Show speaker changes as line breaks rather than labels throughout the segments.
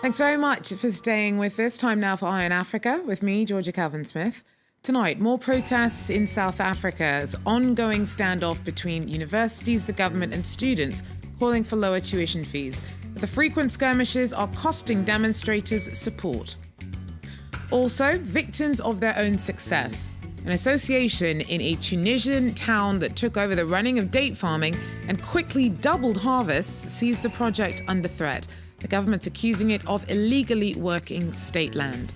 Thanks very much for staying with us. Time now for Eye on Africa with me, Georgia Calvin-Smith. Tonight, more protests in South Africa as ongoing standoff between universities, the government and students calling for lower tuition fees. The frequent skirmishes are costing demonstrators support. Also, victims of their own success. An association in a Tunisian town that took over the running of date farming and quickly doubled harvests sees the project under threat. The government's accusing it of illegally working state land.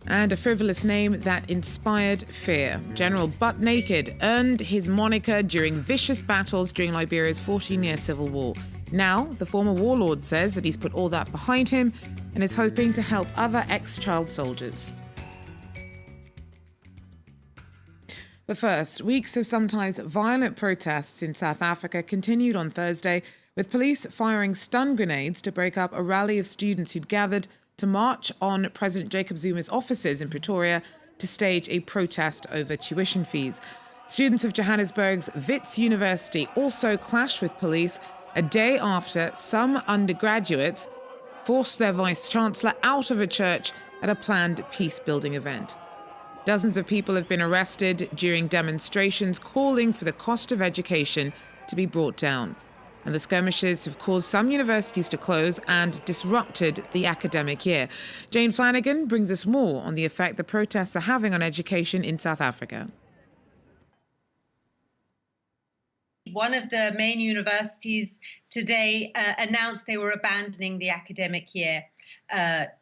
And a frivolous name that inspired fear. General Butt Naked earned his moniker during vicious battles during Liberia's 14-year civil war. Now, the former warlord says that he's put all that behind him and is hoping to help other ex-child soldiers. But first, weeks of sometimes violent protests in South Africa continued on Thursday, with police firing stun grenades to break up a rally of students who'd gathered to march on President Jacob Zuma's offices in Pretoria to stage a protest over tuition fees. Students of Johannesburg's Wits University also clashed with police a day after some undergraduates forced their vice-chancellor out of a church at a planned peace-building event. Dozens of people have been arrested during demonstrations calling for the cost of education to be brought down. And the skirmishes have caused some universities to close and disrupted the academic year. Jane Flanagan brings us more on the effect the protests are having on education in South Africa.
One of the main universities today announced they were abandoning the academic year.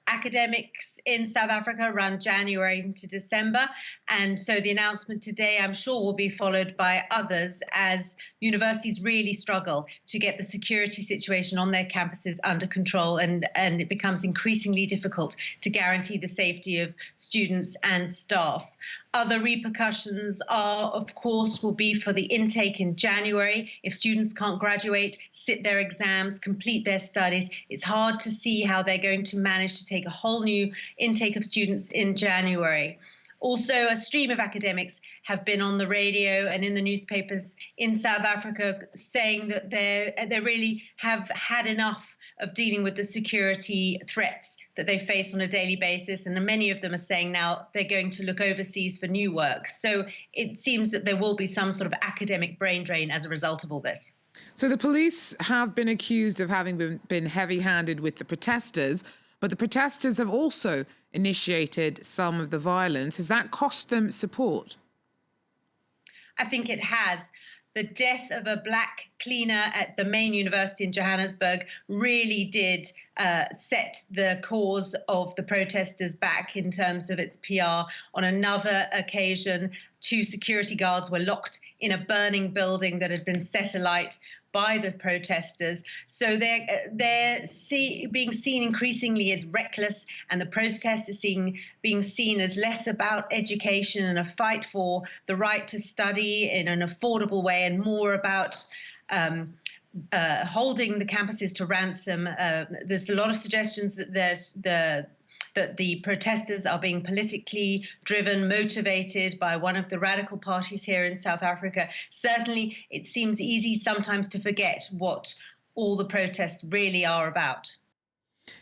Academics in South Africa run January to December, and so the announcement today, I'm sure, will be followed by others as universities really struggle to get the security situation on their campuses under control, and it becomes increasingly difficult to guarantee the safety of students and staff. Other repercussions are, of course, will be for the intake in January. If students can't graduate, sit their exams, complete their studies, it's hard to see how they're going to manage to take a whole new intake of students in January. Also, a stream of academics have been on the radio and in the newspapers in South Africa saying that they really have had enough of dealing with the security threats that they face on a daily basis. And many of them are saying now they're going to look overseas for new work. So it seems that there will be some sort of academic brain drain as a result of all this.
So the police have been accused of having been heavy-handed with the protesters, but the protesters have also initiated some of the violence. Has that cost them support?
I think it has. The death of a black cleaner at the main university in Johannesburg really did set the cause of the protesters back in terms of its PR. On another occasion, 2 security guards were locked in a burning building that had been set alight by the protesters. So they're being seen increasingly as reckless, and the protest is being seen as less about education and a fight for the right to study in an affordable way, and more about holding the campuses to ransom. There's a lot of suggestions that that the protesters are being politically driven, motivated by one of the radical parties here in South Africa. Certainly, it seems easy sometimes to forget what all the protests really are about.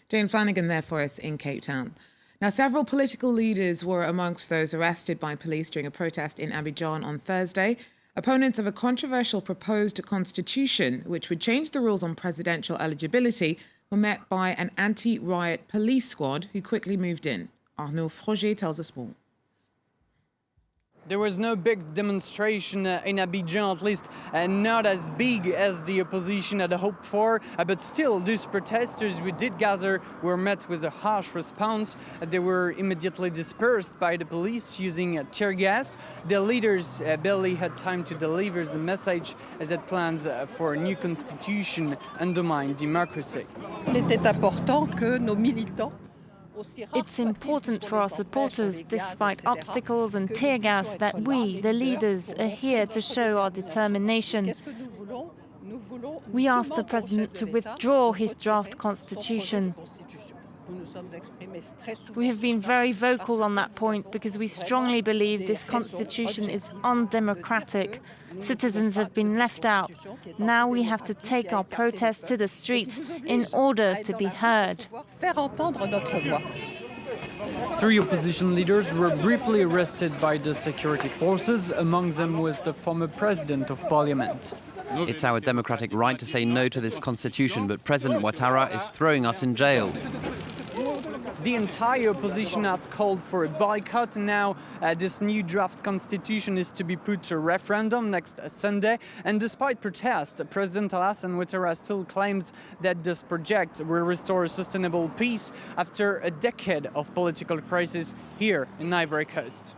Jane Flanagan there for us in Cape Town. Now, several political leaders were amongst those arrested by police during a protest in Abidjan on Thursday. Opponents of a controversial proposed constitution, which would change the rules on presidential eligibility, were met by an anti-riot police squad who quickly moved in. Arnaud Froger tells us more.
There was no big demonstration in Abidjan, at least not as big as the opposition had hoped for. But still, these protesters who did gather were met with a harsh response. They were immediately dispersed by the police using tear gas. The leaders barely had time to deliver the message that plans for a new constitution undermine democracy.
C'était important que nos militants.
It's important for our supporters, despite obstacles and tear gas, that we, the leaders, are here to show our determination. We asked the president to withdraw his draft constitution. We have been very vocal on that point because we strongly believe this constitution is undemocratic. Citizens have been left out. Now we have to take our protests to the streets in order to be heard.
3 opposition leaders were briefly arrested by the security forces. Among them was the former president of parliament.
It's our democratic right to say no to this constitution, but President Ouattara is throwing us in jail.
The entire opposition has called for a boycott. Now this new draft constitution is to be put to referendum next Sunday. And despite protests, President Alassane Ouattara still claims that this project will restore sustainable peace after a decade of political crisis here in Ivory Coast.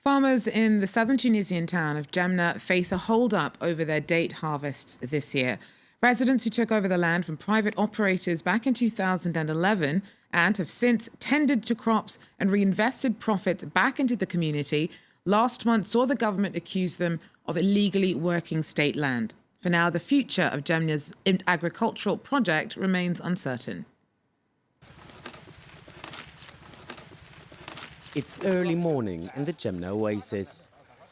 Farmers in the southern Tunisian town of Jemna face a hold-up over their date harvests this year. Residents who took over the land from private operators back in 2011 and have since tended to crops and reinvested profits back into the community, last month saw the government accuse them of illegally working state land. For now, the future of Jemna's agricultural project remains uncertain.
It's early morning in the Jemna oasis.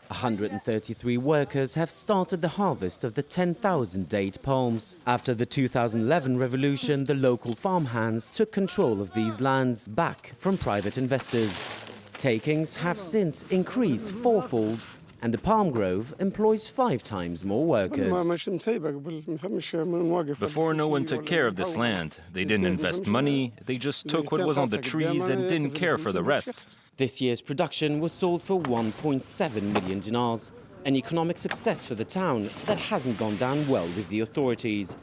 133 workers have started the harvest of the 10,000 date palms. After the 2011 revolution, the local farmhands took control of these lands back from private investors. Takings have since increased fourfold, and the palm grove employs 5 times more workers.
Before, no one took care of this land. They didn't invest money, they just took what was on the trees and didn't care for the rest.
This year's production was sold for 1.7 million dinars, an economic success for the town that hasn't gone down well with the authorities.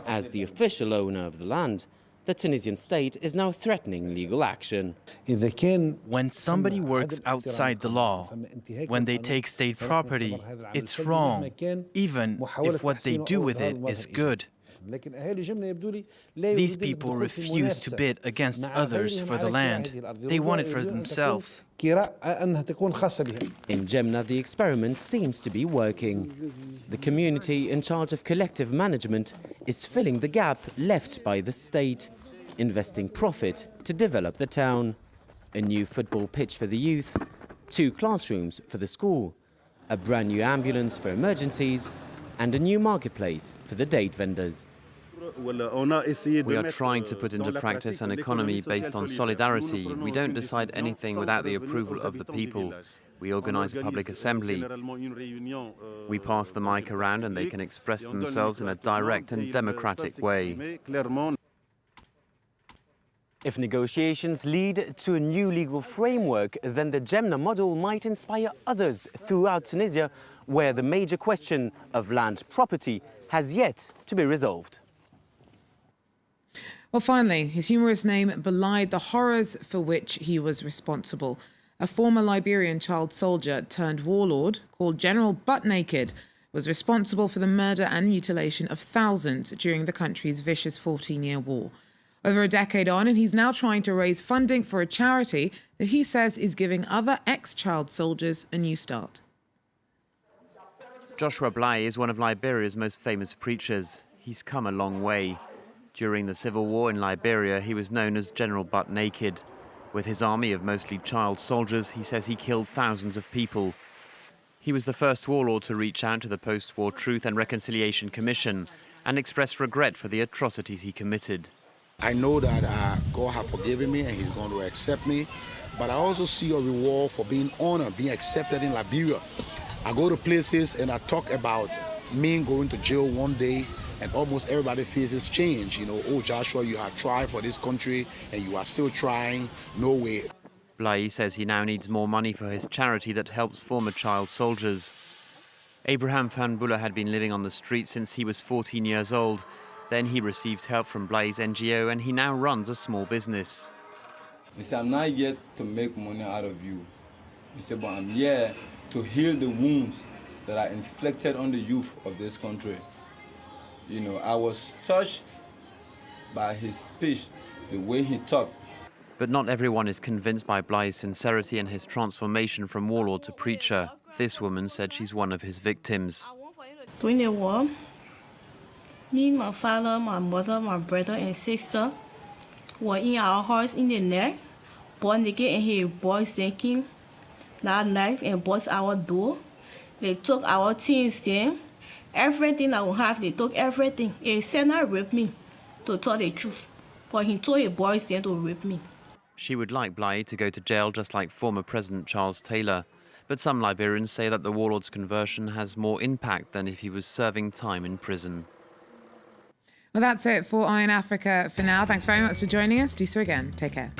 As the official owner of the land, the Tunisian state is now threatening legal action.
When somebody works outside the law, when they take state property, it's wrong, even if what they do with it is good. These people refuse to bid against others for the land. They want it for themselves.
In Jemna, the experiment seems to be working. The community in charge of collective management is filling the gap left by the state, investing profit to develop the town. A new football pitch for the youth, 2 classrooms for the school, a brand new ambulance for emergencies, and a new marketplace for the date vendors.
We are trying to put into practice an economy based on solidarity. We don't decide anything without the approval of the people. We organize a public assembly. We pass the mic around and they can express themselves in a direct and democratic way.
If negotiations lead to a new legal framework, then the Jemna model might inspire others throughout Tunisia, where the major question of land property has yet to be resolved.
Well, finally, his humorous name belied the horrors for which he was responsible. A former Liberian child soldier turned warlord called General Butt Naked was responsible for the murder and mutilation of thousands during the country's vicious 14-year war. Over a decade on, and he's now trying to raise funding for a charity that he says is giving other ex-child soldiers a new start.
Joshua Bly is one of Liberia's most famous preachers. He's come a long way. During the civil war in Liberia, he was known as General Butt Naked. With his army of mostly child soldiers, he says he killed thousands of people. He was the first warlord to reach out to the post-war Truth and Reconciliation Commission and express regret for the atrocities he committed.
I know that God has forgiven me and he's going to accept me, but I also see a reward for being honored, being accepted in Liberia. I go to places and I talk about me going to jail one day, and almost everybody faces change. You know, oh, Joshua, you have tried for this country and you are still trying. No way.
Bly says he now needs more money for his charity that helps former child soldiers. Abraham Fanbula had been living on the street since he was 14 years old. Then he received help from Bly's NGO and he now runs a small business.
He said, I'm not here to make money out of you. He said, but I'm here to heal the wounds that are inflicted on the youth of this country. You know, I was touched by his speech, the way he talked.
But not everyone is convinced by Bly's sincerity and his transformation from warlord to preacher. This woman said she's one of his victims.
During the war, me, my father, my mother, my brother and sister, were in our house in the neck, born naked, and he boys taking that knife and bust our door. They took our things then. Everything I would have, they took everything. He said not rape me, to tell the truth. But he told his boys then to rape me.
She would like Bly to go to jail just like former President Charles Taylor. But some Liberians say that the warlord's conversion has more impact than if he was serving time in prison.
Well, that's it for Eye in Africa for now. Thanks very much for joining us. Do so again. Take care.